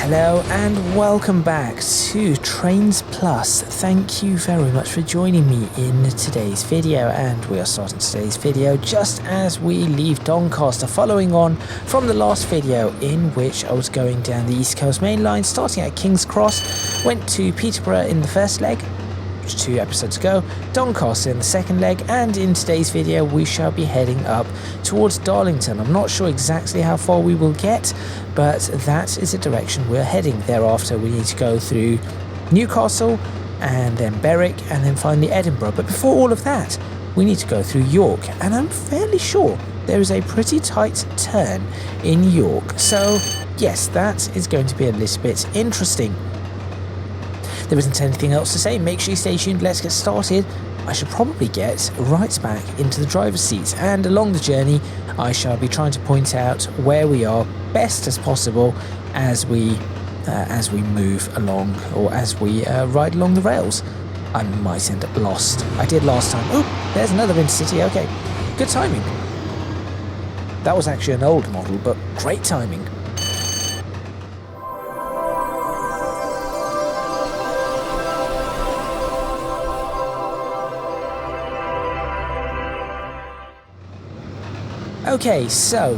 Hello and welcome back to Trainz Plus. Thank you very much for joining me in today's video, and we are starting today's video just as we leave Doncaster, following on from the last video in which I was going down the East Coast Mainline, starting at King's Cross, went to Peterborough in the first leg, which 2 episodes ago, Doncaster in the second leg, and in today's video we shall be heading up towards Darlington. I'm not sure exactly how far we will get, but that is the direction we're heading. Thereafter we need to go through Newcastle and then Berwick and then finally Edinburgh. But before all of that we need to go through York, and I'm fairly sure there is a pretty tight turn in York, so yes, that is going to be a little bit interesting. There isn't anything else to say. Make sure you stay tuned. Let's get started. I should probably get right back into the driver's seat, and along the journey I shall be trying to point out where we are best as possible as we move along, or as we ride along the rails. I might end up lost. I did last time. Oh, there's another Intercity. Okay, good timing. That was actually an old model, but great timing. Okay, so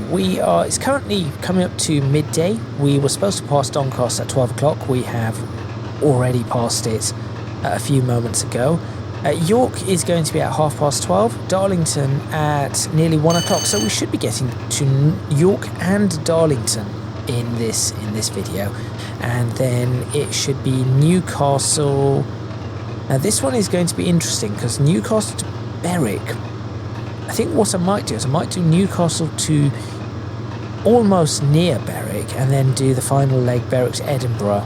it's currently coming up to midday. We were supposed to pass Doncaster at 12 o'clock. We have already passed it a few moments ago. York is going to be at 12:30, Darlington at nearly 1 o'clock. So we should be getting to York and Darlington in this video. And then it should be Newcastle. Now this one is going to be interesting because Newcastle to Berwick. I think what I might do is I might do Newcastle to almost near Berwick, and then do the final leg Berwick to Edinburgh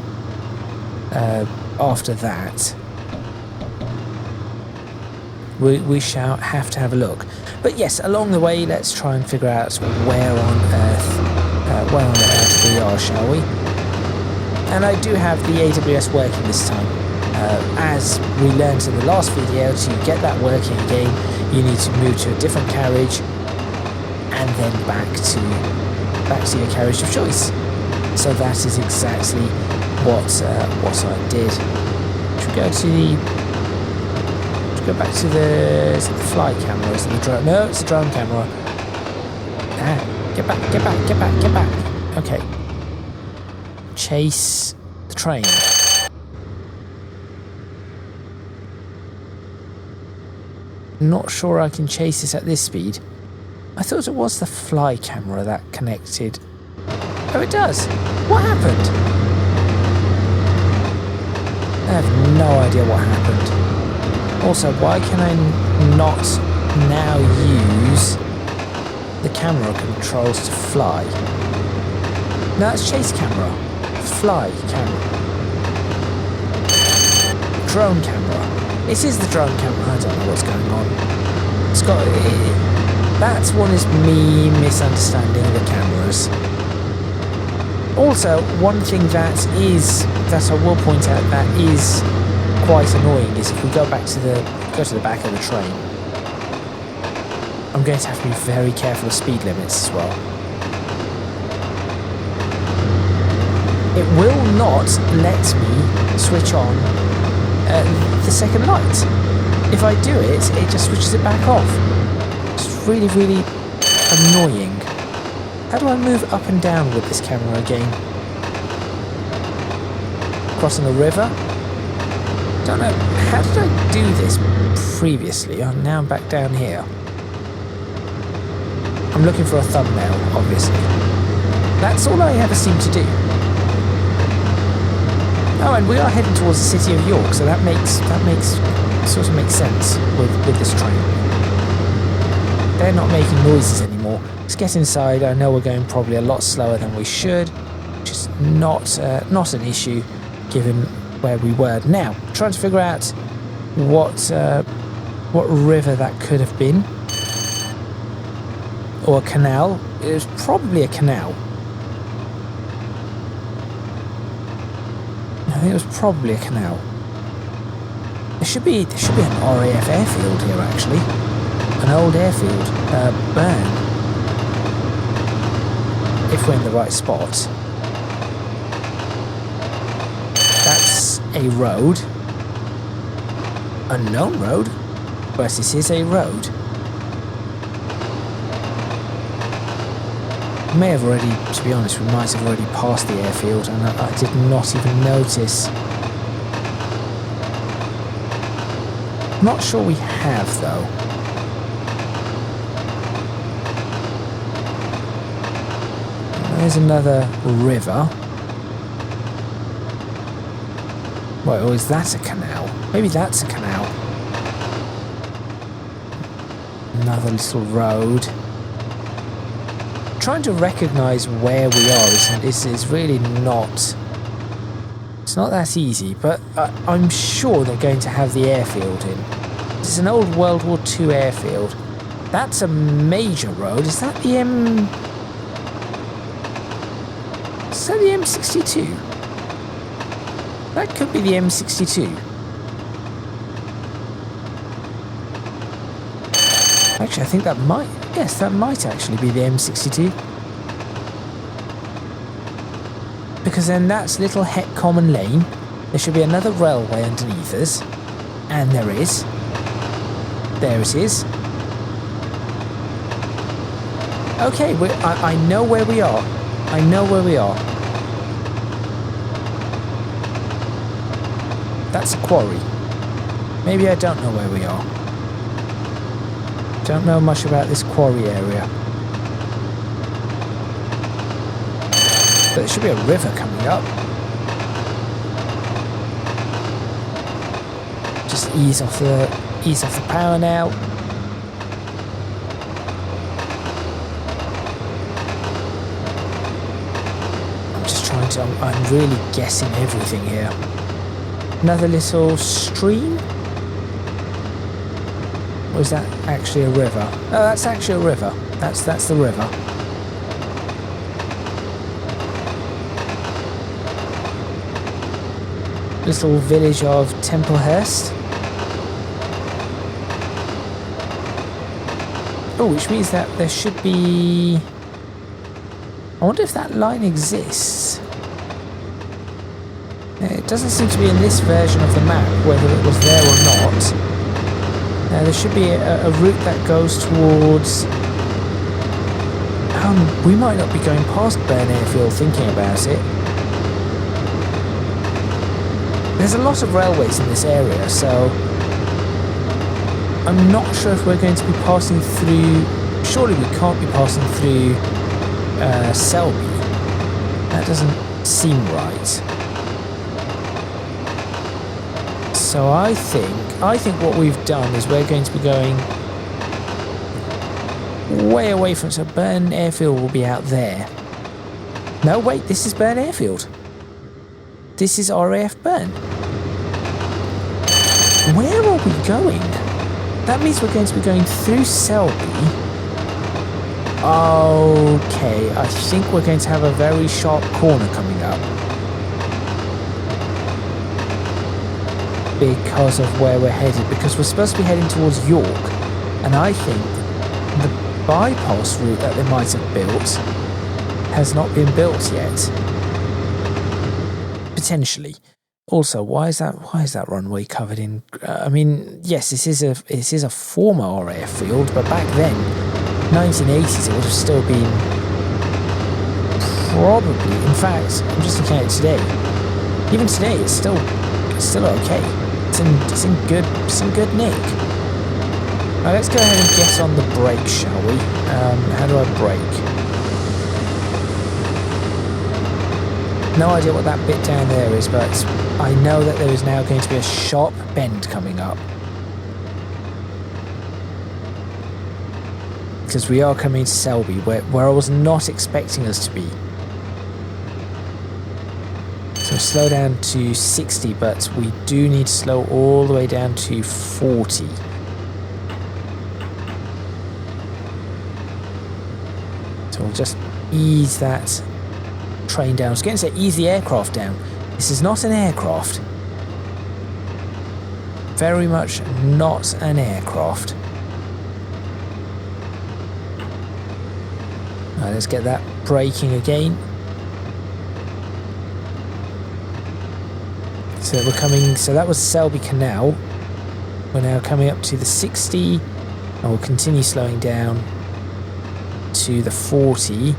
after that. We shall have to have a look. But yes, along the way let's try and figure out where on earth we are, shall we? And I do have the AWS working this time. As we learned in the last video, to get that working again, you need to move to a different carriage and then back to your carriage of choice. So that is exactly what I did. Should we go back to the fly camera? Is it the drone? No, it's the drone camera. Get back. Okay. Chase the train. Not sure I can chase this at this speed. I thought it was the fly camera that connected. Oh, it does. What happened? I have no idea what happened. Also, why can I not now use the camera controls to fly? No, it's chase camera. Fly camera. Drone camera. This is the drone camera. I don't know what's going on. That one is me misunderstanding the cameras. Also, one thing that I will point out that is quite annoying is if we go to the back of the train, I'm going to have to be very careful of speed limits as well. It will not let me switch on the second light. If I do it, it just switches it back off. It's really, really annoying. How do I move up and down with this camera again? Crossing a river? Don't know. How did I do this previously? Oh, now I'm back down here. I'm looking for a thumbnail, obviously. That's all I ever seem to do. Oh, and we are heading towards the city of York, so that makes sense with this train. They're not making noises anymore. Let's get inside. I know we're going probably a lot slower than we should, which is not an issue given where we were. Now, trying to figure out what river that could have been, or a canal. It was probably a canal. I think it was probably a canal. There should be an RAF airfield here, actually. An old airfield. Burn. If we're in the right spot. a road. Unknown road? But this is a road. We may have already, to be honest, we might have already passed the airfield and I did not even notice. Not sure we have though. There's another river. Wait, or is that a canal? Maybe that's a canal. Another little road. Trying to recognise where we are is really not... It's not that easy, but I'm sure they're going to have the airfield in. This is an old World War II airfield. That's a major road. Is that the Is that the M62? That could be the M62. Actually, I think that might... Yes, that might actually be the M62. Because then that's Little Heck Common Lane. There should be another railway underneath us. And there is. There it is. Okay, I know where we are. I know where we are. That's a quarry. Maybe I don't know where we are. Don't know much about this quarry area. But there should be a river coming up. Just ease off the power now. I'm just trying to... I'm really guessing everything here. Another little stream? Or is that actually a river? Oh, that's actually a river. That's the river. Little village of Templehurst. Oh, which means that there should be... I wonder if that line exists. It doesn't seem to be in this version of the map, whether it was there or not. There should be a route that goes towards... we might not be going past Burn Airfield thinking about it. There's a lot of railways in this area, so... I'm not sure if we're going to be passing through... Surely we can't be passing through Selby. That doesn't seem right. So I think what we've done is we're going to be going way away from... So Burn Airfield will be out there. No, wait, this is Burn Airfield. This is RAF Burn. Where are we going? That means we're going to be going through Selby. Okay, I think we're going to have a very sharp corner coming up. Because of where we're headed. Because we're supposed to be heading towards York. And I think the bypass route that they might have built has not been built yet. Potentially. Also, why is that runway covered in... I mean, yes, this is a former RAF field, but back then, 1980s, it would have still been probably... In fact, I'm just looking at it today. Even today, it's still okay. It's in good nick. Right, let's go ahead and get on the brake, shall we? How do I brake? No idea what that bit down there is, but I know that there is now going to be a sharp bend coming up. Because we are coming to Selby, where I was not expecting us to be. So slow down to 60, but we do need to slow all the way down to 40. So we'll just ease that train down. I was going to say ease the aircraft down. This is not an aircraft. Very much not an aircraft. Right, let's get that braking again. So we're coming, so that was Selby Canal. We're now coming up to the 60, and we'll continue slowing down to the 40.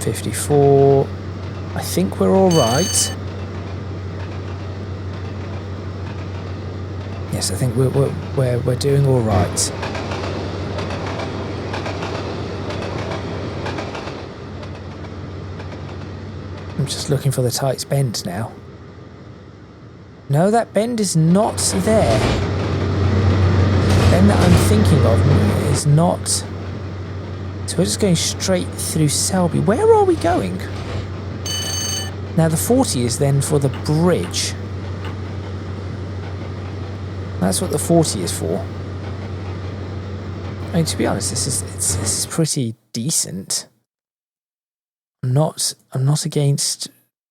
.54. I think we're all right. Yes, I think we're doing all right. I'm just looking for the tight bend now. No, that bend is not there. The bend that I'm thinking of is not. So we're just going straight through Selby. Where are we going? Now the 40 is then for the bridge. That's what the 40 is for. I mean, to be honest, this is pretty decent. I'm not against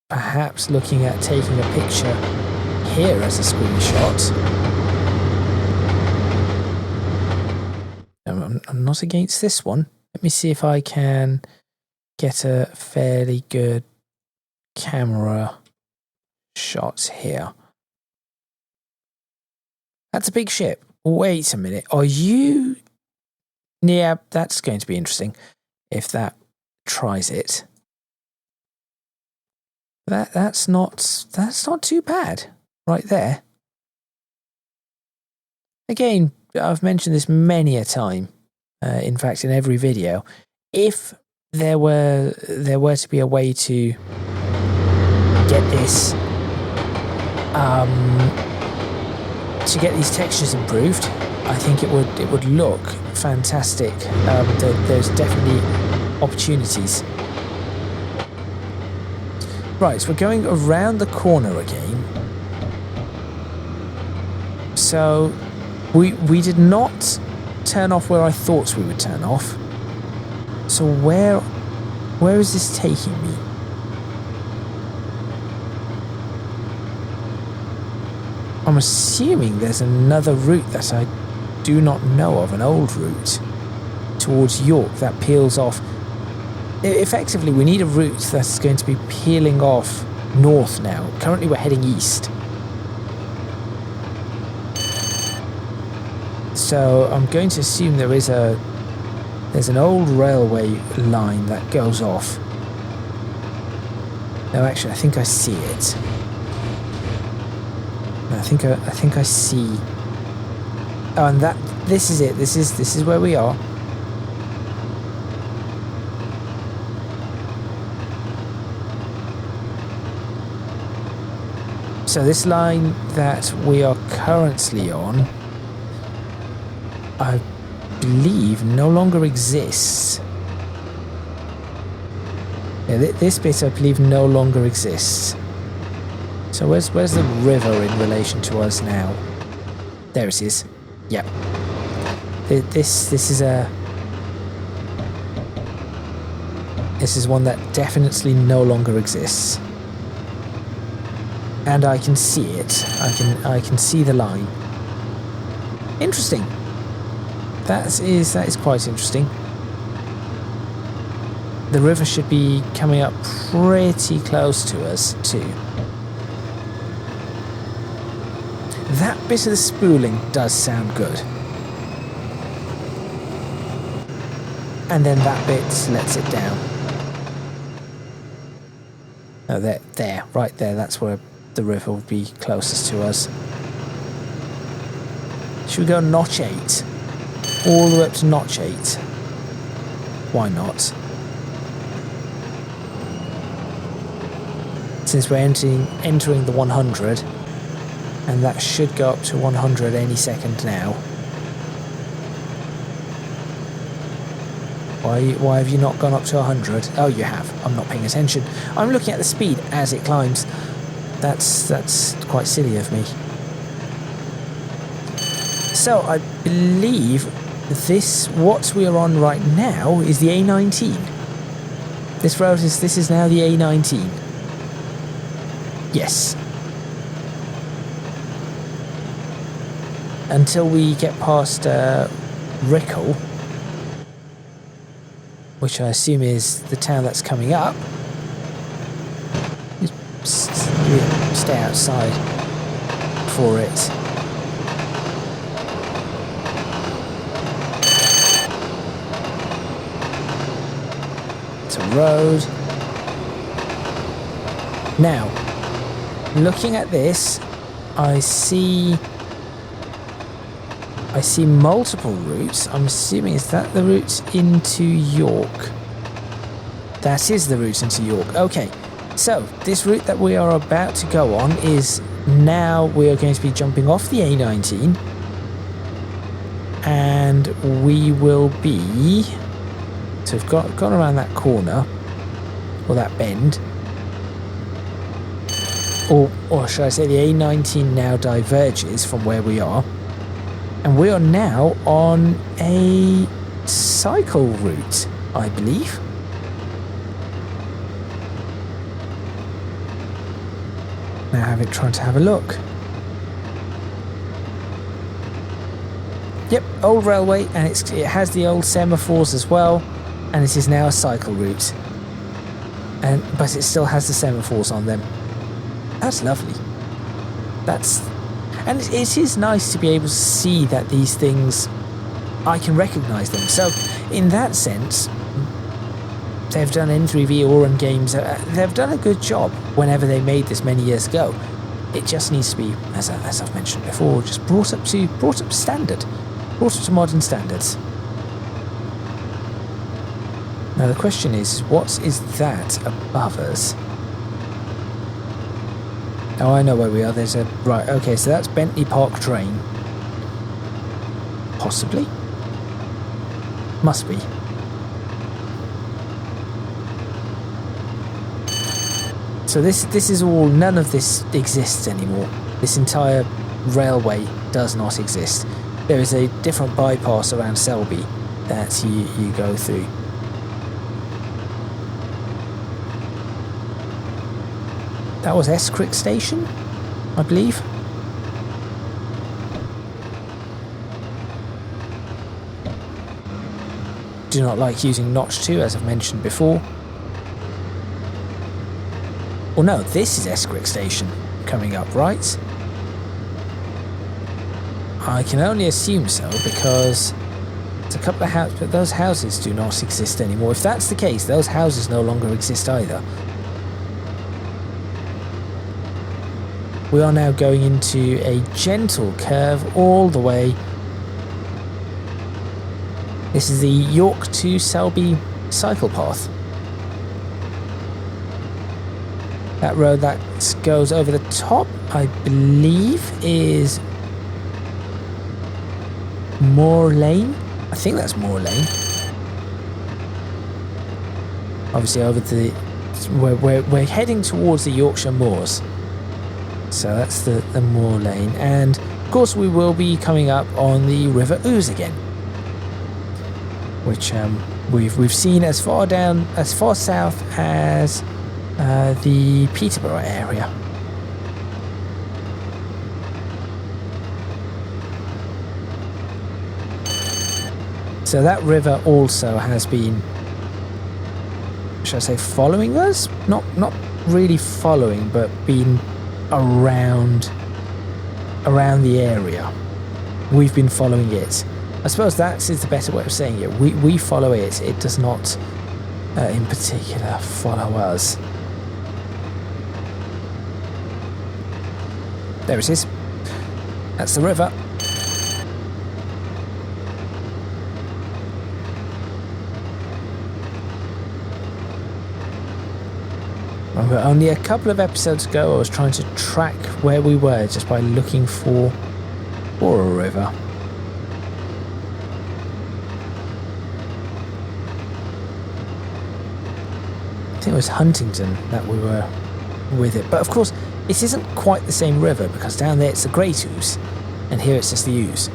perhaps looking at taking a picture here as a screenshot. I'm not against this one. Let me see if I can get a fairly good camera shot here. That's a big ship. Wait a minute. Are you... Yeah, that's going to be interesting if that tries it. That's not too bad right there. Again, I've mentioned this many a time. In fact, in every video, if there were to be a way to get this, to get these textures improved, I think it would look fantastic. There's definitely opportunities. Right, so we're going around the corner again. So we did not turn off where I thought we would turn off. So where is this taking me? I'm assuming there's another route that I do not know of, an old route towards York that peels off. Effectively, we need a route that's going to be peeling off north now. Currently, we're heading east. So I'm going to assume there's an old railway line that goes off. No, actually, I think I see it. I think I see. Oh, and this is it. This is where we are. So this line that we are currently on, I believe, no longer exists. Yeah, this bit I believe no longer exists. So where's the river in relation to us now? There it is. Yep. This is one that definitely no longer exists. And I can see it. I can see the line. Interesting. That is quite interesting. The river should be coming up pretty close to us too. That bit of the spooling does sound good. And then that bit lets it down. Oh, there, right there, that's where the river would be closest to us. Should we go notch 8? All the way up to notch 8? Why not? Since we're entering the 100, and that should go up to 100 any second now. Why have you not gone up to 100? Oh, you have. I'm not paying attention. I'm looking at the speed as it climbs. That's quite silly of me. So I believe what we are on right now is the A19. This is now the A19. Yes. Until we get past Rickle, which I assume is the town that's coming up. Just stay outside for it. It's a road. Now, looking at this, I see multiple routes. I'm assuming, is that the route into York? That is the route into York. Okay, so this route that we are about to go on is now we are going to be jumping off the A19 and we will be, so we've gone around that corner or that bend, or should I say the A19 now diverges from where we are. And we are now on a cycle route, I believe. Now trying to have a look. Yep, old railway, and it has the old semaphores as well, and it is now a cycle route. But it still has the semaphores on them. That's lovely. And it is nice to be able to see that these things, I can recognise them. So, in that sense, they've done N3V or in games, they've done a good job whenever they made this many years ago. It just needs to be, as I've mentioned before, just brought up to standard, brought up to modern standards. Now the question is, what is that above us? Oh, I know where we are. There's a... Right, okay, so that's Bentley Park Train. Possibly. Must be. So this is all... None of this exists anymore. This entire railway does not exist. There is a different bypass around Selby that you go through. That was Escrick Station, I believe. Do not like using Notch 2, as I've mentioned before. Well, no, this is Escrick Station coming up, right? I can only assume so, because it's a couple of houses, but those houses do not exist anymore. If that's the case, those houses no longer exist either. We are now going into a gentle curve all the way. This is the York to Selby cycle path. That road that goes over the top, I believe, is Moor Lane. I think that's Moor Lane. Obviously over the... We're heading towards the Yorkshire Moors. So that's the Moor Lane, and of course we will be coming up on the River Ouse again, which we've seen as far south as the Peterborough area. So that river also has been, should I say, following us? Not really following, but been around the area. We've been following it. I suppose that is the better way of saying it. We follow it. It does not in particular follow us. There it is. That's the river. Remember, only a couple of episodes ago I was trying to track where we were just by looking for a river. I think it was Huntington that we were with it. But of course, it isn't quite the same river, because down there it's the Great Ouse and here it's just the Ouse.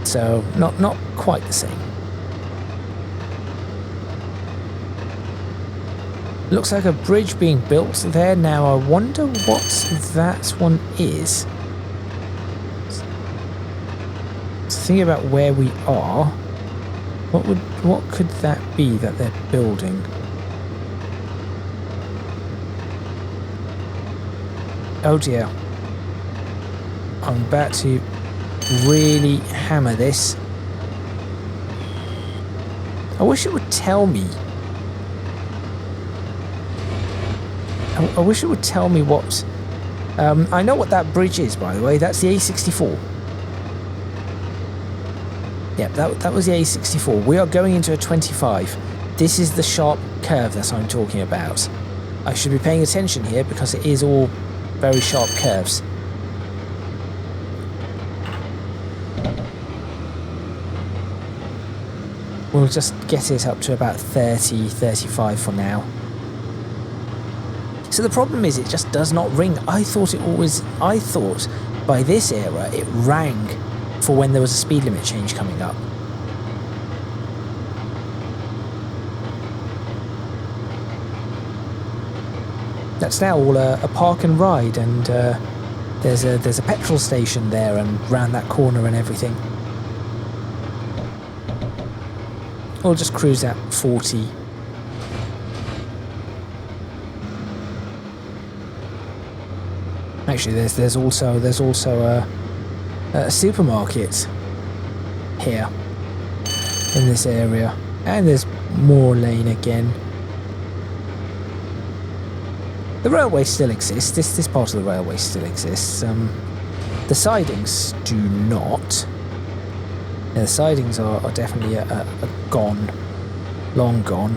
So not quite the same. Looks like a bridge being built there. Now I wonder what that one is. So thinking about where we are. What could that be that they're building? Oh dear. I'm about to really hammer this. I wish it would tell me. I wish it would tell me what... I know what that bridge is, by the way. That's the A64. Yep, that was the A64. We are going into a 25. This is the sharp curve that I'm talking about. I should be paying attention here because it is all very sharp curves. We'll just get it up to about 30, 35 for now. So the problem is it just does not ring. I thought by this era it rang for when there was a speed limit change coming up. That's now all a park and ride, and there's a petrol station there and round that corner and everything. We'll just cruise at 40. Actually, there's also a supermarket here in this area, and there's more lane again. The railway still exists. This part of the railway still exists. The sidings do not. Yeah, the sidings are definitely gone, long gone.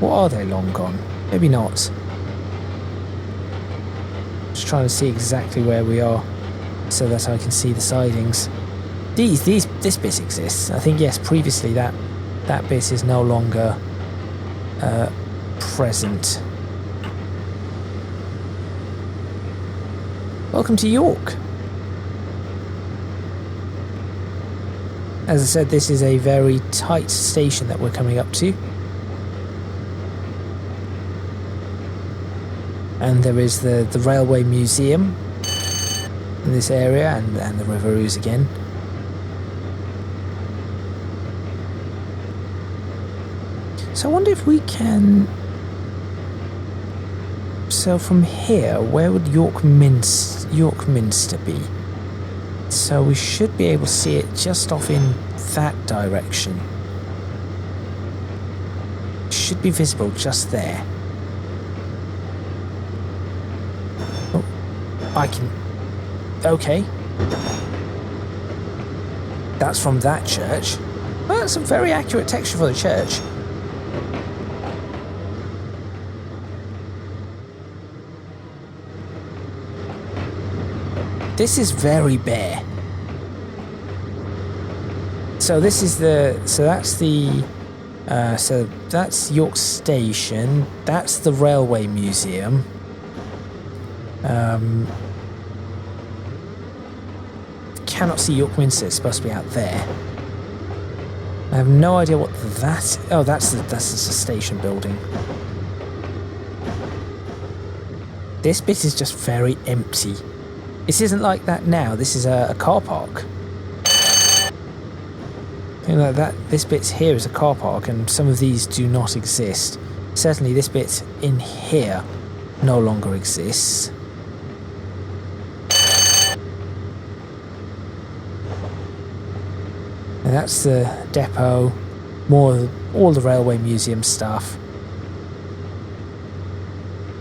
What are they long gone? Maybe not. Just trying to see exactly where we are, so that I can see the sidings. This bit exists. I think yes. Previously that bit is no longer present. Welcome to York. As I said, this is a very tight station that we're coming up to. And there is the Railway Museum in this area, and the River Ouse again. So I wonder if we can... So from here, where would York Minster be? So we should be able to see it just off in that direction. Should be visible just there. Oh, I can... Okay. That's from that church. Well, that's a very accurate texture for the church. This is very bare. So this is that's York Station. That's the Railway Museum. Cannot see York Minster. It's supposed to be out there. I have no idea what that... Oh, that's the station building. This bit is just very empty. This isn't like that now. This is a car park. You know, this bit here is a car park, and some of these do not exist. Certainly this bit in here no longer exists. And that's the depot, all the Railway Museum stuff.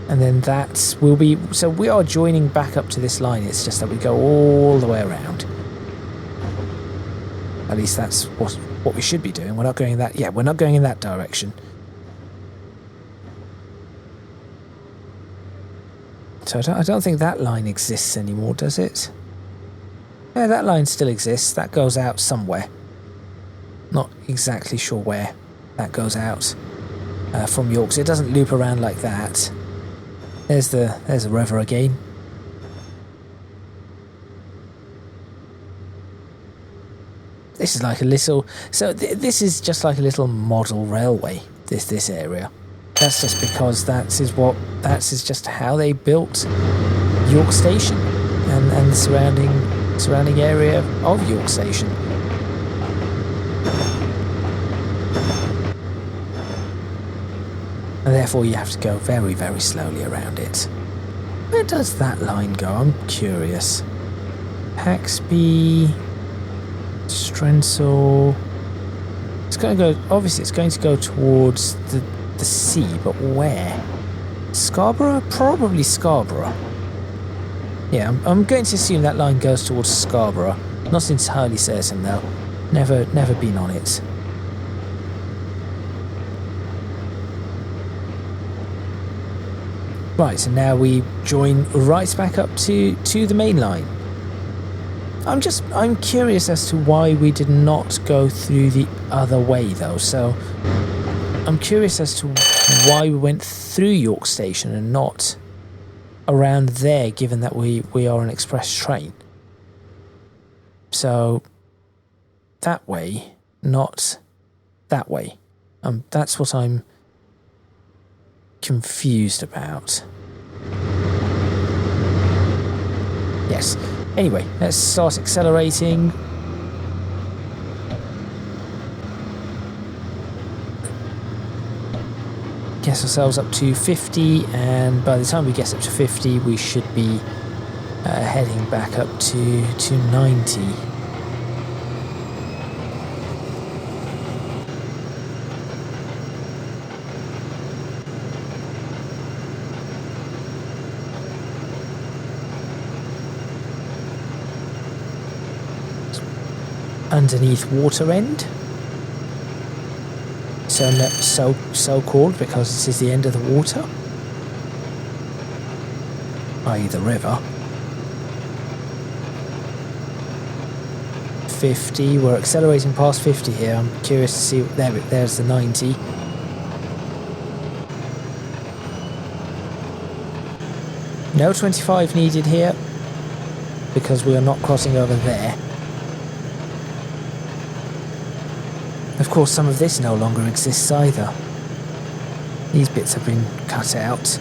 And then that will be... So we are joining back up to this line. It's just that we go all the way around. At least that's what we should be doing. We're not going in that... Yeah, we're not going in that direction. So I don't think that line exists anymore, does it? Yeah, that line still exists. That goes out somewhere. Not exactly sure where that goes out from York. So it doesn't loop around like that. There's the river again. This is like a little... So this is just like a little model railway, this area. That's just because that is just how they built York Station and the surrounding area of York Station. And therefore you have to go very, very slowly around it. Where does that line go? I'm curious. Haxby, Strensel. It's going to go, obviously it's going to go towards the sea, but where? Scarborough? Probably Scarborough. Yeah, I'm going to assume that line goes towards Scarborough. Not entirely certain though. Never been on it. Right, so now we join right back up to the main line. I'm curious as to why we did not go through the other way though. So I'm curious as to why we went through York Station and not around there, given that we are an express train. So that way, not that way. That's what I'm confused about. Yes. Anyway, let's start accelerating. Get ourselves up to 50, and by the time we get up to 50, we should be heading back up to 90. Underneath Water End, so called because this is the end of the water, i.e. the river. 50, we're accelerating past 50 here. I'm curious to see, there's the 90. No 25 needed here because we are not crossing over there. Of course, some of this no longer exists either. These bits have been cut out.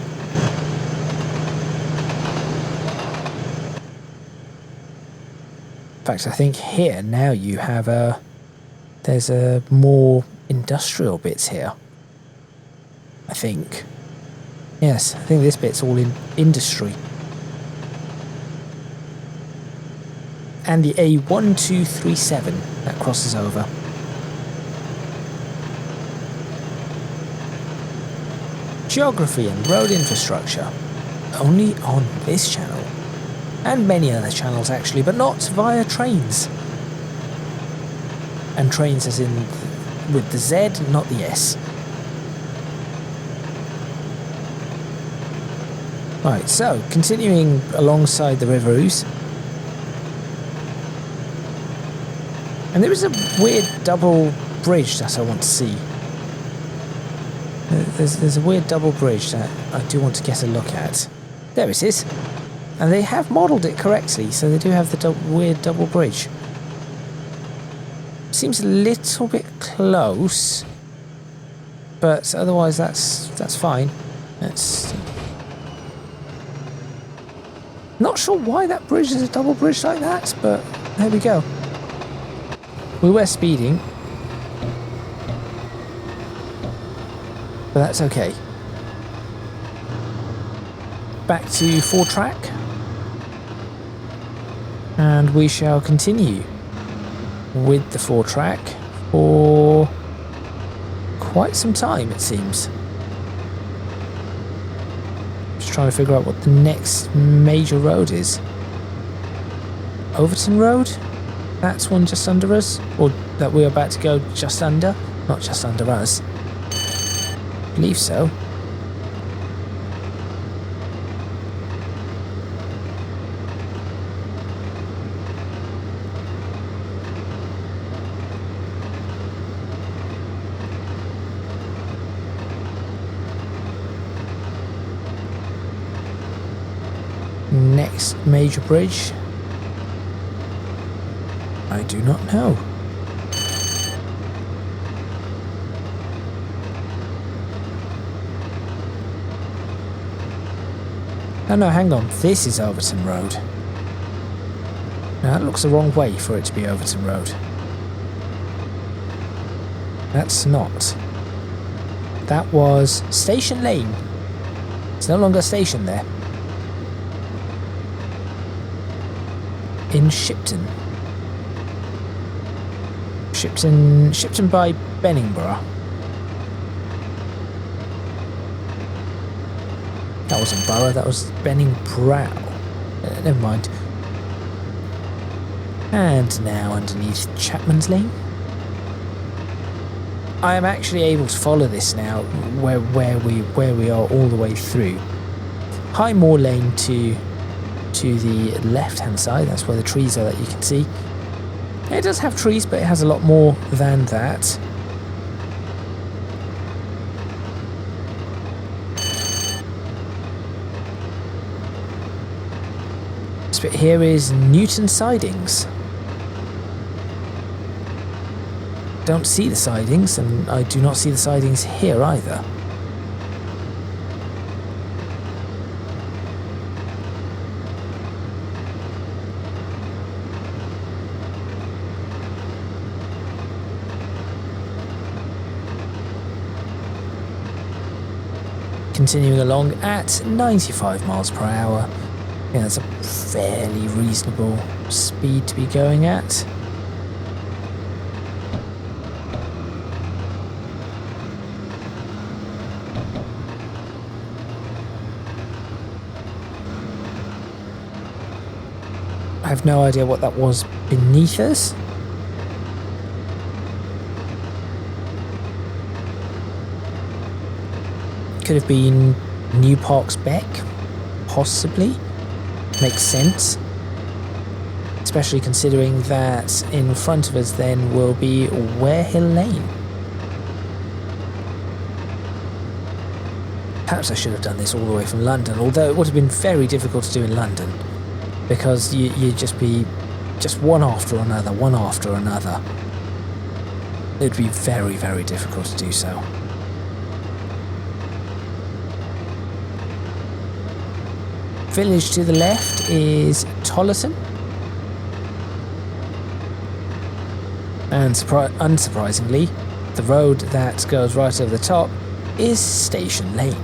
In fact, I think here now you have there's a more industrial bits here. I think. Yes, I think this bit's all in industry. And the A1237 that crosses over. Geography and road infrastructure, only on this channel, and many other channels actually, but not via Trainz. And Trainz as in with the Z, not the S. Right, so continuing alongside the River Ouse, and there is a weird double bridge that I want to see. There's a weird double bridge that I do want to get a look at. There it is. And they have modelled it correctly, so they do have the weird double bridge. Seems a little bit close, but otherwise that's fine. That's not sure why that bridge is a double bridge like that, but there we go. We were speeding, but that's okay. Back to 4-track, and we shall continue with the 4-track for quite some time, it seems. Just trying to figure out what the next major road is. Overton Road? That's one just under us, or that we're about to go just under? Not just under us. I believe so. Next major bridge, I do not know. Oh no, hang on, this is Overton Road. Now that looks the wrong way for it to be Overton Road. That's not. That was Station Lane. It's no longer a station there. In Shipton. Shipton by Benningborough. That wasn't Borough, that was Benningbrow. Never mind. And now underneath Chapman's Lane. I am actually able to follow this now, where we are all the way through. Highmore Lane to the left-hand side. That's where the trees are that you can see. It does have trees, but it has a lot more than that. This bit here is Newton Sidings. Don't see the sidings, and I do not see the sidings here either. Continuing along at 95 miles per hour. Yeah, that's a fairly reasonable speed to be going at. I have no idea what that was beneath us. Could have been New Parks Beck, possibly. Makes sense. Especially considering that in front of us then will be Warehill Lane. Perhaps I should have done this all the way from London, although it would have been very difficult to do in London. Because you'd just be one after another, one after another. It'd be very, very difficult to do so. Village to the left is Tollerton. And unsurprisingly, the road that goes right over the top is Station Lane.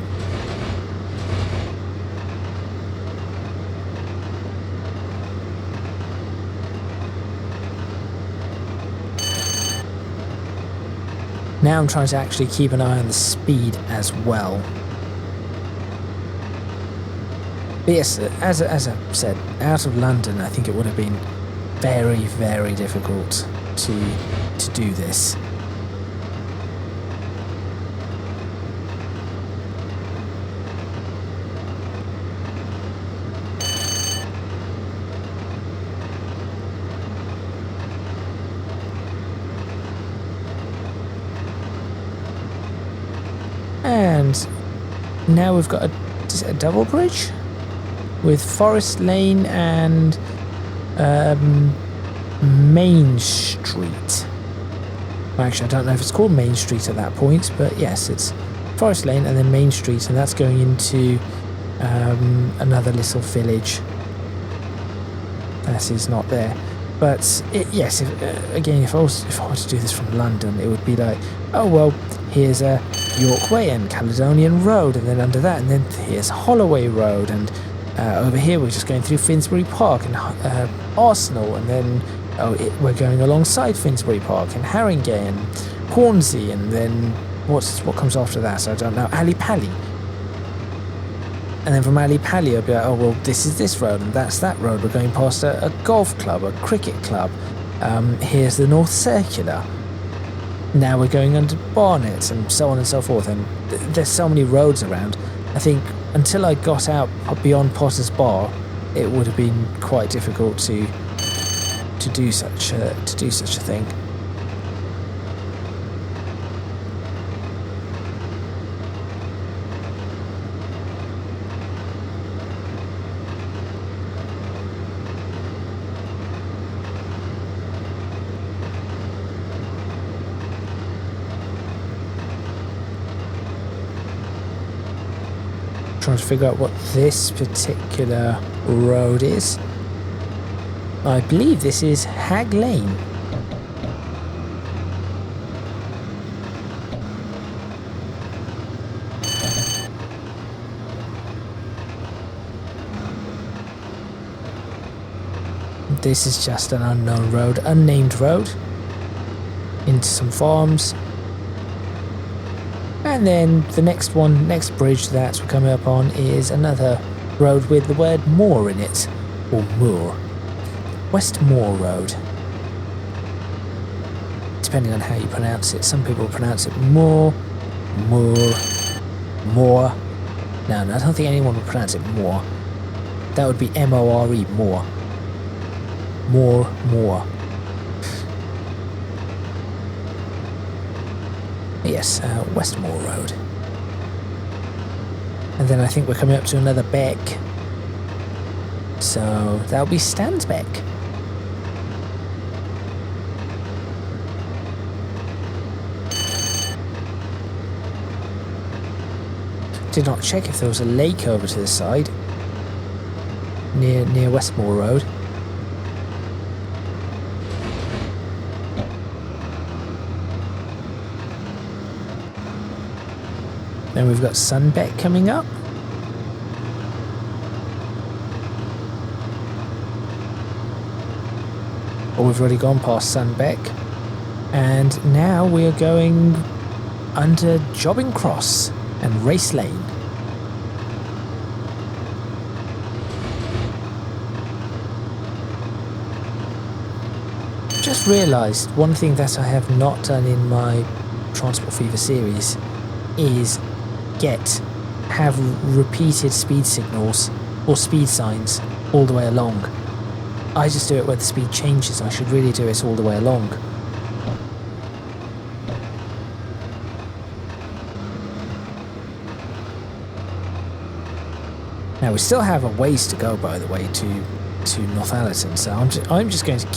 Now I'm trying to actually keep an eye on the speed as well. But yes, as I said, out of London, I think it would have been very, very difficult to do this. And now we've got a double bridge with Forest Lane and Main Street. Well, actually, I don't know if it's called Main Street at that point, but yes, it's Forest Lane and then Main Street, and that's going into another little village that is not there. But yes, again, if I were to do this from London, it would be like, oh well, here's a York Way and Caledonian Road, and then under that, and then here's Holloway Road, and over here we're just going through Finsbury Park and Arsenal, and then we're going alongside Finsbury Park and Haringey and Hornsey, and then what comes after that? I don't know. Ali Pali. And then from Ali Pali I'll be like, oh well, this is this road and that's that road. We're going past a golf club, a cricket club. Here's the North Circular. Now we're going under Barnet, and so on and so forth. And there's so many roads around. I think until I got out beyond Potter's Bar, it would have been quite difficult to do such a thing. Trying to figure out what this particular road is. I believe this is Hag Lane. this is just an unknown road, unnamed road, into some farms. And then the next bridge that we're coming up on is another road with the word moor in it, or moor. West Moor Road. Depending on how you pronounce it. Some people pronounce it moor, moor, moor. No, I don't think anyone would pronounce it moor. That would be M-O-R-E, moor. Moor, moor. Yes, Westmore Road. And then I think we're coming up to another beck. So that'll be Stansbeck. Did not check if there was a lake over to the side. Near Westmore Road. Then we've got Sunbeck coming up. Or we've already gone past Sunbeck. And now we are going under Jobbing Cross and Race Lane. Just realised one thing that I have not done in my Transport Fever series is have repeated speed signals or speed signs all the way along. I just do it where the speed changes. I should really do it all the way along. Now we still have a ways to go, by the way, to Northallerton, so I'm just going to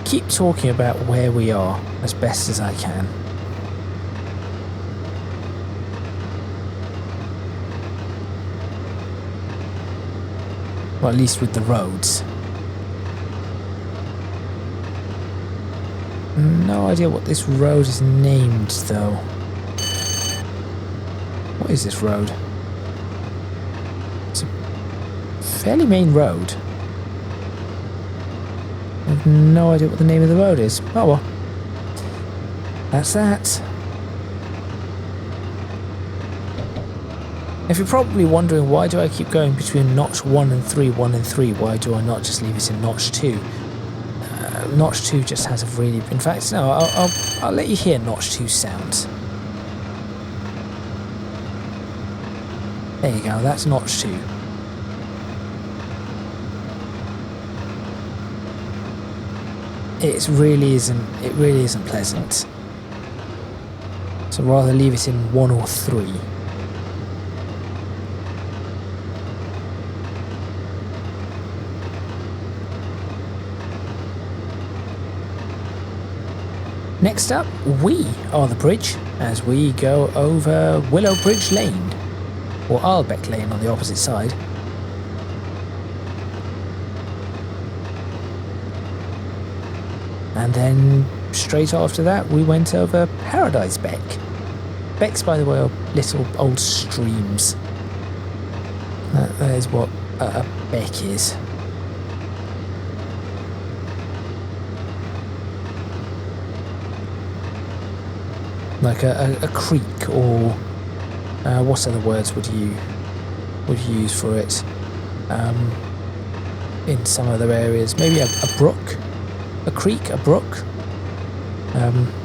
keep talking about where we are as best as I can. Well, at least with the roads. No idea what this road is named, though. What is this road? It's a fairly main road. I have no idea what the name of the road is. Oh well. That's that. If you're probably wondering why do I keep going between notch 1 and 3, 1 and 3, why do I not just leave it in notch 2? Notch 2 just has a really... In fact, no, I'll let you hear notch 2 sounds. There you go, that's notch 2. It really isn't pleasant. So rather leave it in 1 or 3. Next up, we are the bridge as we go over Willow Bridge Lane, or Arlbeck Lane on the opposite side. And then straight after that we went over Paradise Beck. Becks, by the way, are little old streams. That is what a beck is. Like a creek, or what other words would you use for it? In some other areas, maybe a brook, a creek, a brook.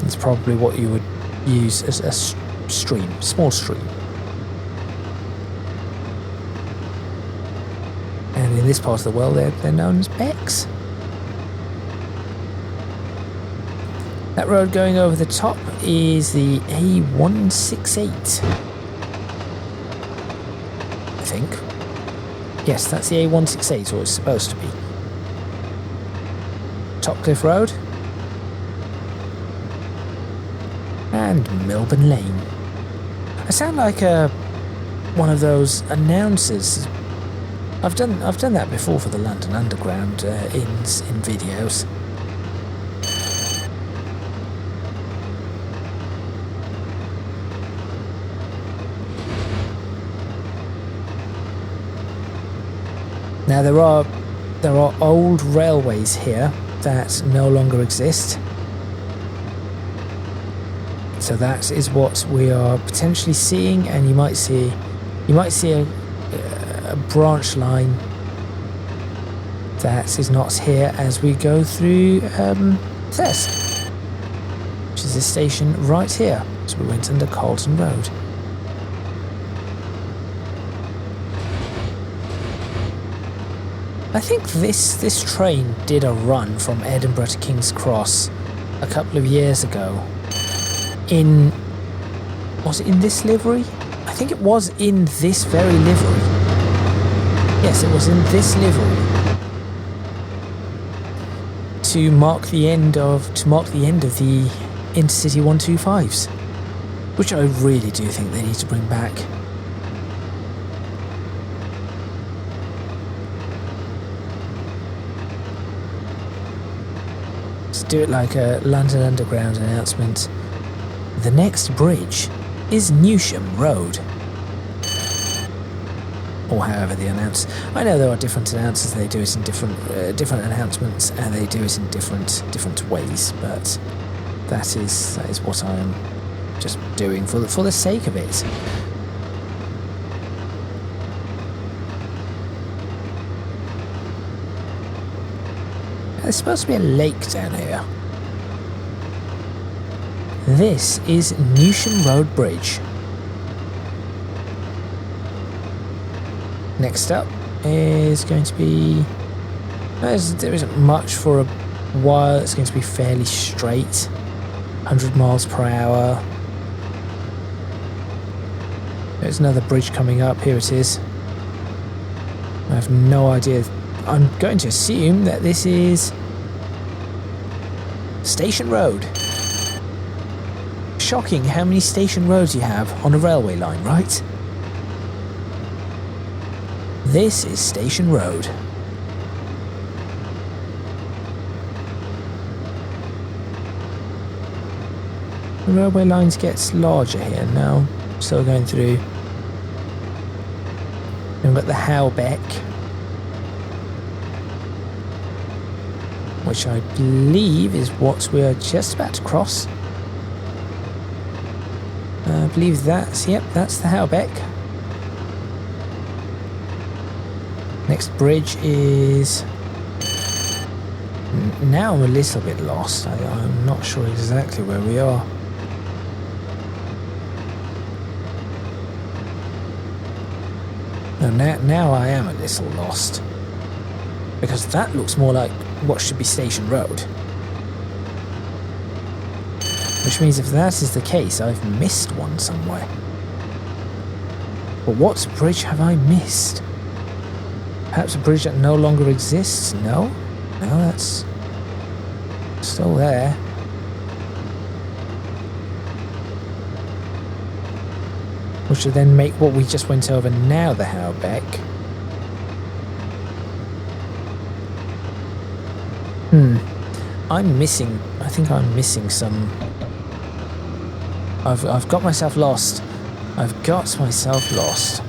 It's probably what you would use as a stream, small stream. And in this part of the world, they're known as becks. That road going over the top is the A168. I think. Yes, that's the A168, or it's supposed to be. Topcliffe Road. And Milburn Lane. I sound like one of those announcers. I've done that before for the London Underground in videos. Now there are there are old railways here that no longer exist. So that is what we are potentially seeing, and you might see a branch line that is not here as we go through Thirsk, which is a station right here. So we went under Carlton Road. I think this train did a run from Edinburgh to King's Cross a couple of years ago. Was it in this livery? I think it was in this very livery. Yes, it was in this livery. To mark the end of the Intercity 125s, which I really do think they need to bring back. Let's do it like a London Underground announcement. The next bridge is Newsham Road. Or however they announce. I know there are different announcers, they do it in different announcements, and they do it in different ways, but that is what I am just doing for the sake of it. There's supposed to be a lake down here. This is Newsham Road Bridge. Next up is going to be... There isn't much for a while. It's going to be fairly straight. 100 miles per hour. There's another bridge coming up. Here it is. I have no idea. I'm going to assume that this is Station Road. Shocking how many station roads you have on a railway line, right? This is Station Road. The railway lines gets larger here now. Still going through. We've got the Howbeck, which I believe is what we are just about to cross. I believe that's the Howbeck. Next bridge is... Now I'm a little bit lost. I'm not sure exactly where we are. No, now I am a little lost. Because that looks more like what should be Station Road. Which means if that is the case, I've missed one somewhere. But what bridge have I missed? Perhaps a bridge that no longer exists? No? No, that's still there. Which would then make what we just went over now the Howbeck. I think I'm missing some... I've got myself lost. I've got myself lost.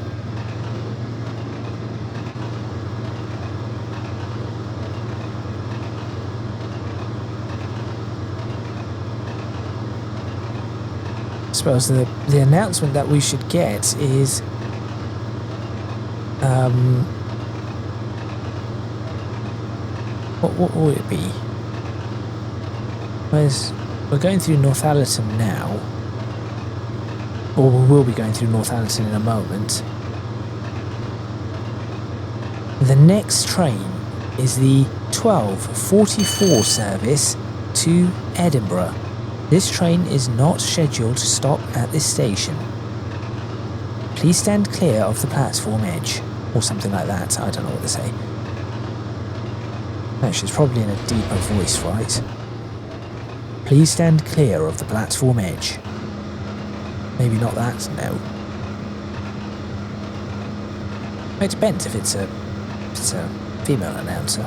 I suppose the announcement that we should get is what would it be? We're going through Northallerton now. Or we will be going through Northallerton in a moment. The next train is the 12:44 service to Edinburgh. This train is not scheduled to stop at this station. Please stand clear of the platform edge. Or something like that. I don't know what to say. Actually, it's probably in a deeper voice, right? Please stand clear of the platform edge. Maybe not that, no. It depends if it's a female announcer.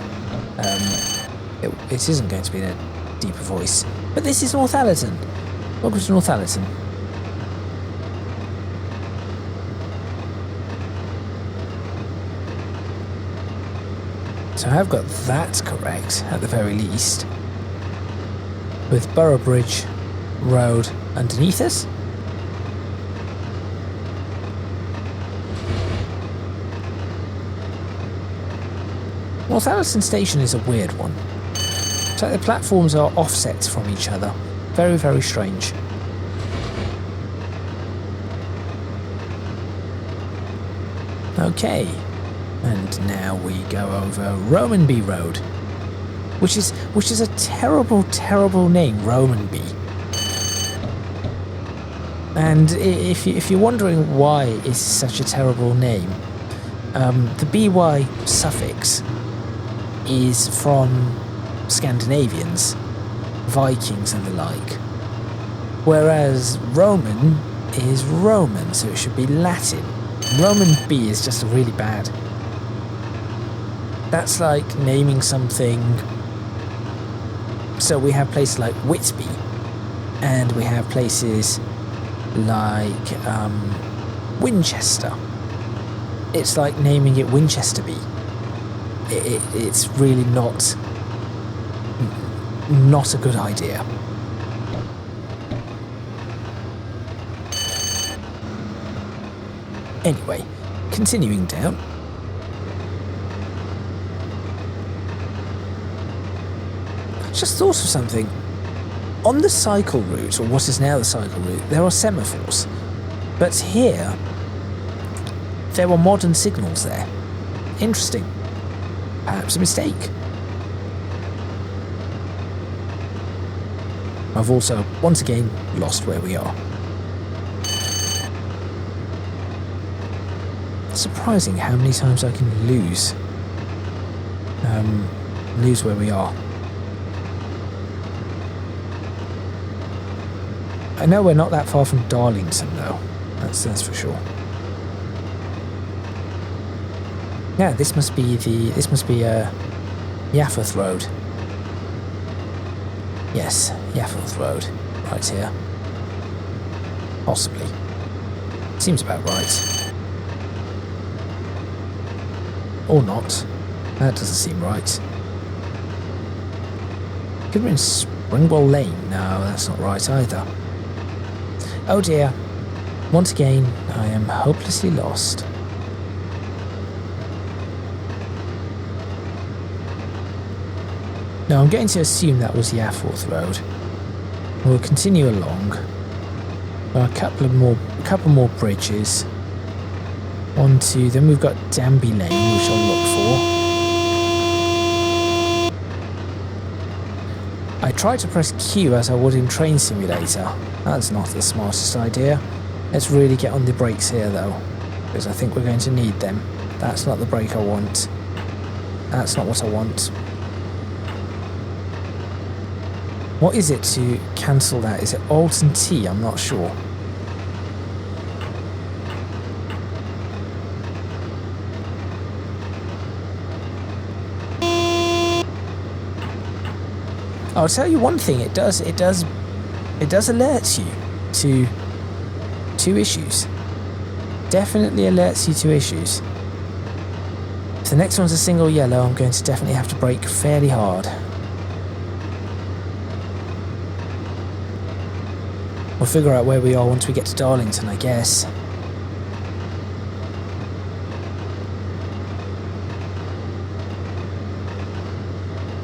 It isn't going to be in a deeper voice. But this is Northallerton. Welcome to Northallerton. So I have got that correct, at the very least. With Boroughbridge Road underneath us. Northallerton Station is a weird one. So the platforms are offset from each other. Very, very strange. Okay. And now we go over Romanby Road. Which is a terrible, terrible name, Romanby. And if you're wondering why it's such a terrible name, the BY suffix is from Scandinavians, Vikings and the like, whereas Roman is Roman, so it should be Latin. Roman B is just really bad. That's like naming something. So we have places like Whitby, and we have places like Winchester. It's like naming it Winchesterby. It's really not a good idea. Anyway, continuing down. Just thought of something. On the cycle route, or what is now the cycle route, there are semaphores. But here, there were modern signals there. Interesting. Perhaps a mistake. I've also, once again, lost where we are. Surprising how many times I can lose where we are. I know we're not that far from Darlington, though. That's for sure. Yeah, this must be Yafforth Road. Yes, Yafforth Road, right here. Possibly. Seems about right. Or not. That doesn't seem right. Could be in Springwell Lane. No, that's not right either. Oh dear. Once again, I am hopelessly lost. Now I'm going to assume that was the Yafforth Road. We'll continue along. There are a couple more bridges. Then we've got Danby Lane, which I'll look for. I tried to press Q as I would in Train Simulator. That's not the smartest idea. Let's really get on the brakes here though, because I think we're going to need them. That's not the brake I want. That's not what I want. What is it to cancel that? Is it Alt and T? I'm not sure. I'll tell you one thing, it does alert you to two issues. Definitely alerts you to issues. If the next one's a single yellow, I'm going to definitely have to brake fairly hard. We'll figure out where we are once we get to Darlington, I guess.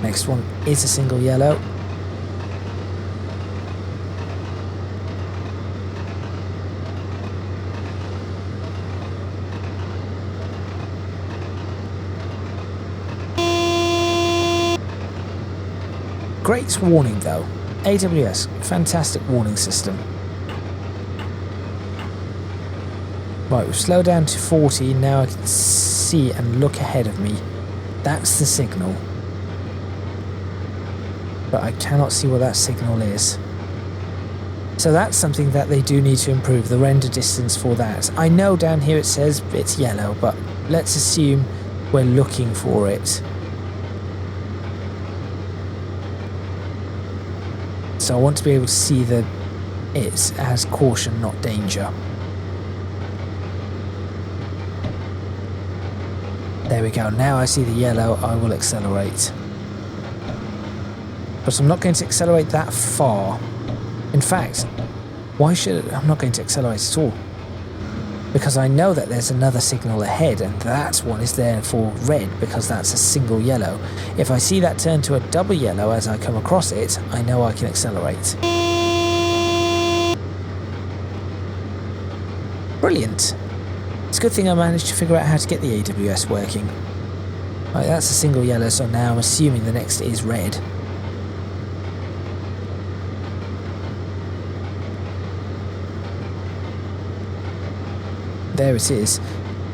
Next one is a single yellow. Great warning though. AWS, fantastic warning system. Right, we've slowed down to 40, now I can see and look ahead of me. That's the signal. But I cannot see what that signal is. So that's something that they do need to improve, the render distance for that. I know down here it says it's yellow, but let's assume we're looking for it. So I want to be able to see that it's as caution, not danger. There we go. Now I see the yellow. I will accelerate. But I'm not going to accelerate that far. In fact, I'm not going to accelerate at all. Because I know that there's another signal ahead, and that one is there for red because that's a single yellow. If I see that turn to a double yellow as I come across it, I know I can accelerate. Brilliant. It's a good thing I managed to figure out how to get the AWS working. Right, that's a single yellow, so now I'm assuming the next is red. There it is.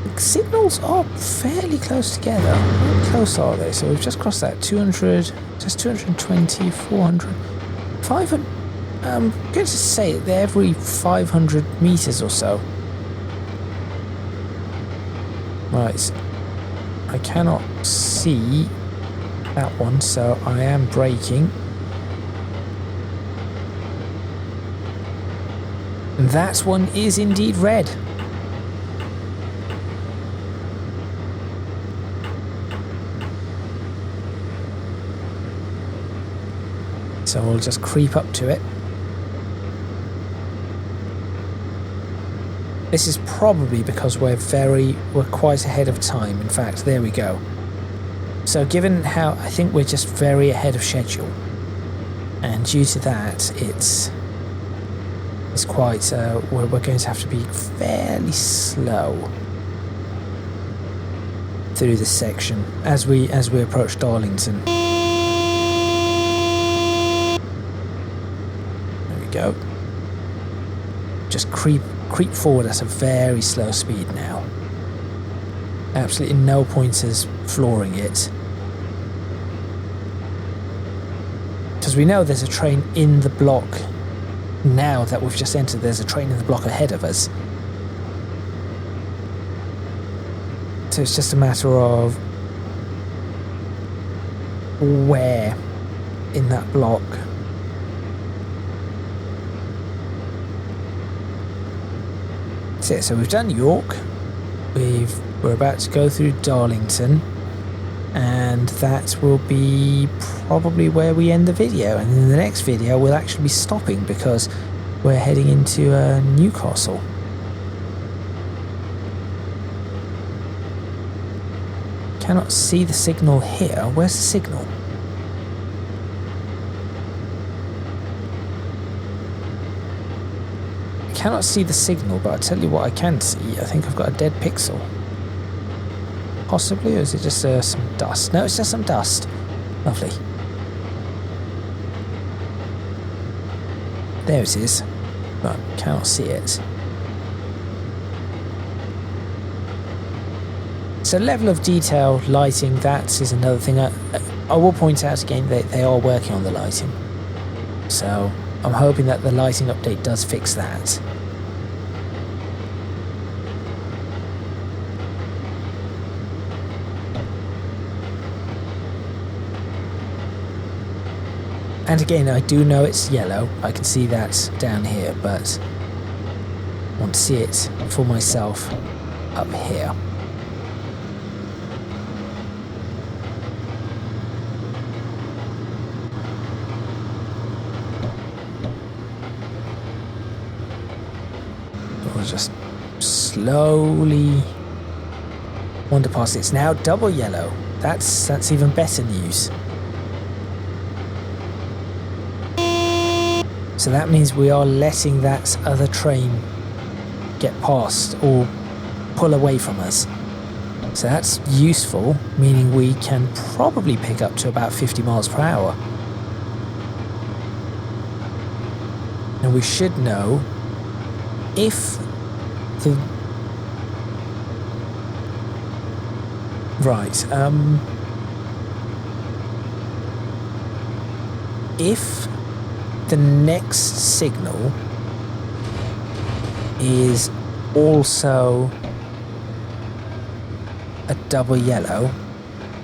The signals are fairly close together. How close are they? So we've just crossed that 200, just 220, 400, 500. I'm going to say they're every 500 meters or so. Right. I cannot see that one, so I am braking. And that one is indeed red. So we'll just creep up to it. This is probably because we're quite ahead of time. In fact, there we go. So given how I think we're just very ahead of schedule, and due to that, it's quite. We're going to have to be fairly slow through this section as we approach Darlington. Go. Just creep forward at a very slow speed now. Absolutely no pointers flooring it. Because we know there's a train in the block. Now that we've just entered, there's a train in the block ahead of us. So it's just a matter of where in that block. So we've done York, we're about to go through Darlington, and that will be probably where we end the video. And in the next video we'll actually be stopping because we're heading into Newcastle. Cannot see the signal here. Where's the signal? Cannot see the signal, but I'll tell you what I can see. I think I've got a dead pixel. Possibly, or is it just some dust? No, it's just some dust. Lovely. There it is, but cannot see it. So level of detail, lighting, that is another thing. I will point out again that they are working on the lighting. So I'm hoping that the lighting update does fix that. And again, I do know it's yellow. I can see that down here, but I want to see it for myself up here. We'll just slowly wander past it. It's now double yellow. That's even better news. So that means we are letting that other train get past or pull away from us. So that's useful, meaning we can probably pick up to about 50 miles per hour. And we should know if the... Right, if the next signal is also a double yellow,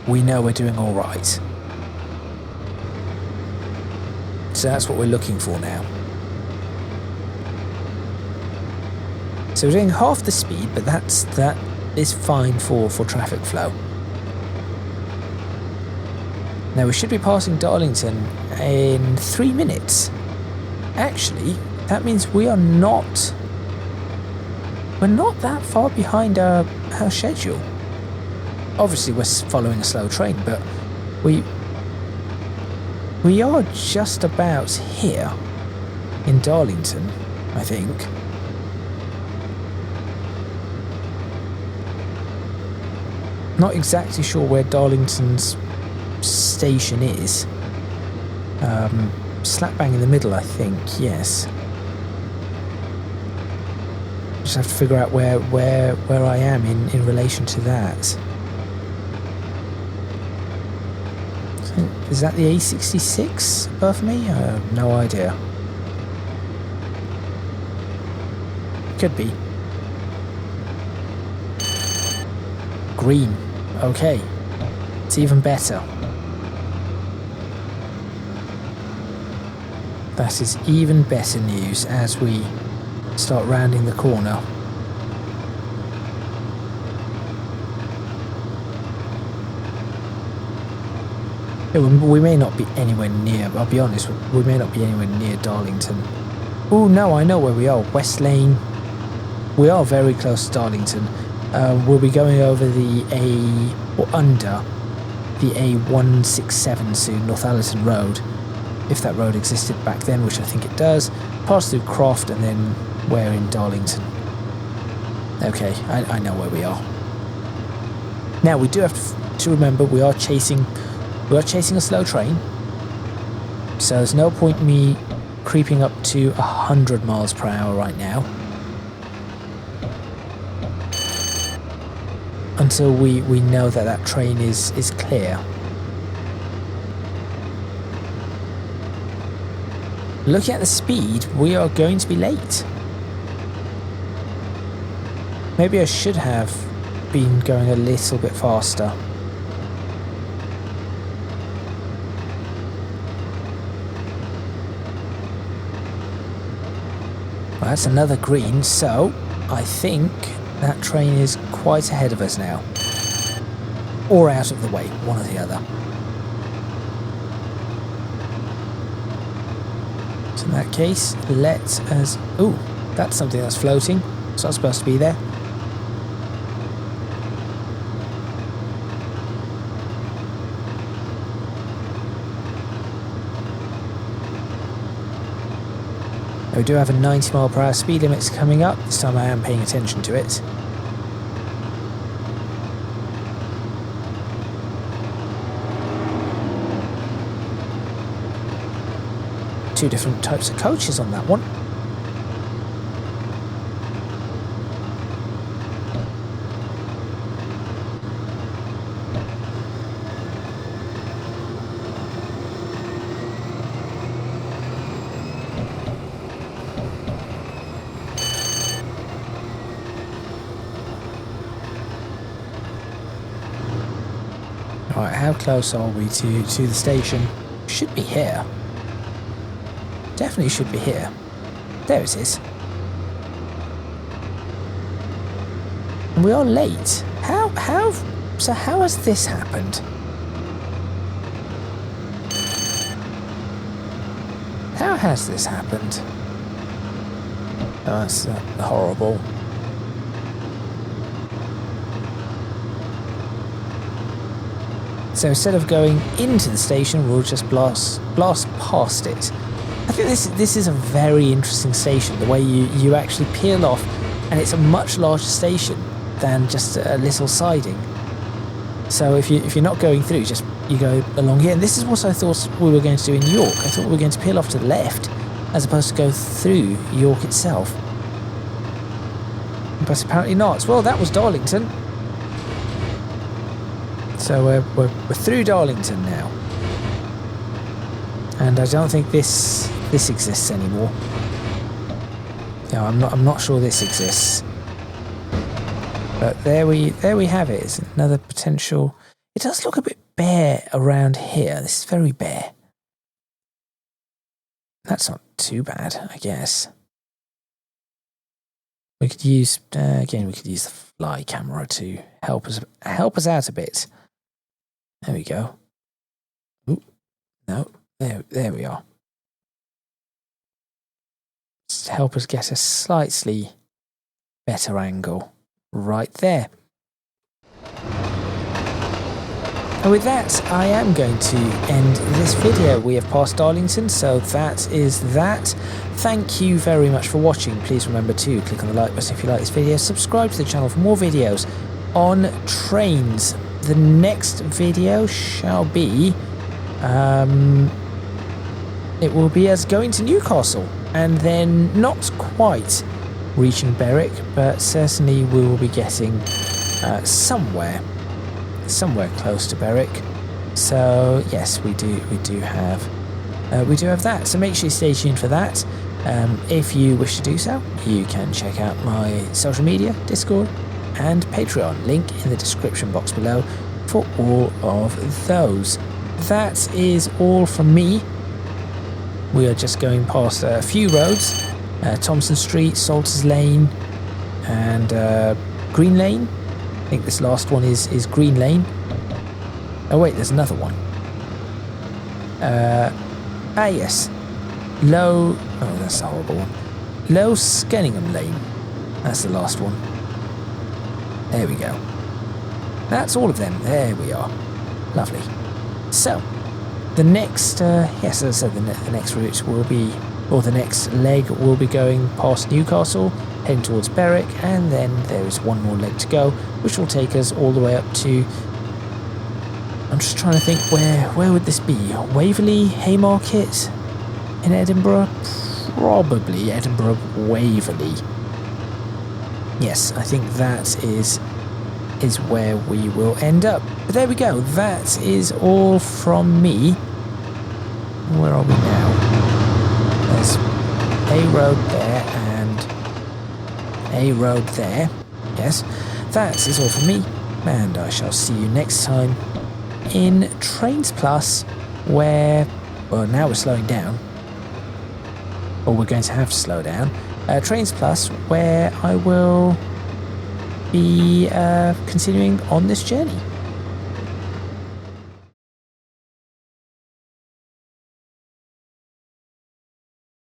we know we're doing all right. So that's what we're looking for now. So we're doing half the speed, but that is fine for traffic flow. Now we should be passing Darlington in 3 minutes. Actually, that means we're not that far behind our schedule. Obviously we're following a slow train, but we are just about here in Darlington, I think. Not exactly sure where Darlington's station is. Slap bang in the middle, I think, yes. Just have to figure out where I am in relation to that. Is that the A66 above me? No idea. Could be. Green. Okay. It's even better. That is even better news as we start rounding the corner. We may not be anywhere near, I'll be honest, we may not be anywhere near Darlington. Oh no, I know where we are. West Lane. We are very close to Darlington. We'll be going over under the A167 soon, Northallerton Road. If that road existed back then, which I think it does. Pass through Croft and then we're in Darlington. Okay, I know where we are. Now we do have to remember we are chasing a slow train, so there's no point me creeping up to 100 miles per hour right now until we know that train is clear. Looking at the speed, we are going to be late. Maybe I should have been going a little bit faster. Well, that's another green, so I think that train is quite ahead of us now. Or out of the way, one or the other. So in that case, let us... Ooh, that's something that's floating. It's not supposed to be there. We do have a 90 mile per hour speed limit coming up. This time I am paying attention to it. Two different types of coaches on that one. Alright, how close are we to the station? Should be here. Definitely should be here. There it is. And we are late. How has this happened? How has this happened? Oh, that's horrible. So instead of going into the station, we'll just blast past it. I think this is a very interesting station, the way you actually peel off, and it's a much larger station than just a little siding. So if you're not going through, you go along here. And this is what I thought we were going to do in York. I thought we were going to peel off to the left, as opposed to go through York itself. But apparently not. Well, that was Darlington. So we're through Darlington now, and I don't think this exists anymore. No, I'm not sure this exists. But there we have it. It's another potential. It does look a bit bare around here. This is very bare. That's not too bad, I guess. We could use again. We could use the fly camera to help us out a bit. There we go. Ooh, no, there we are. Just help us get a slightly better angle right there. And with that, I am going to end this video. We have passed Darlington, so that is that. Thank you very much for watching. Please remember to click on the like button if you like this video. Subscribe to the channel for more videos on trains. The next video shall be, it will be us going to Newcastle, and then not quite reaching Berwick, but certainly we will be getting somewhere close to Berwick. So yes, we do have that. So make sure you stay tuned for that. If you wish to do so, you can check out my social media, Discord, and Patreon. Link in the description box below for all of those. That is all from me. We are just going past a few roads: Thompson Street, Salters Lane, and Green Lane. I think this last one is Green Lane. Oh wait, there's another one. Yes. Oh, that's a horrible one. Low Skenningham Lane. That's the last one. There we go. That's all of them. There we are. Lovely. So, the next, yes, as I said, the next route will be, or the next leg will be going past Newcastle, heading towards Berwick, and then there is one more leg to go, which will take us all the way up to, I'm just trying to think, where would this be? Waverley, Haymarket in Edinburgh? Probably Edinburgh, Waverley. Yes, I think that is where we will end up. But there we go, that is all from me. Where are we now? There's a road there and a road there. Yes, that is all from me, and I shall see you next time in Trainz Plus, where, well, now we're slowing down, or we're going to have to slow down. Trainz Plus, where I will be continuing on this journey.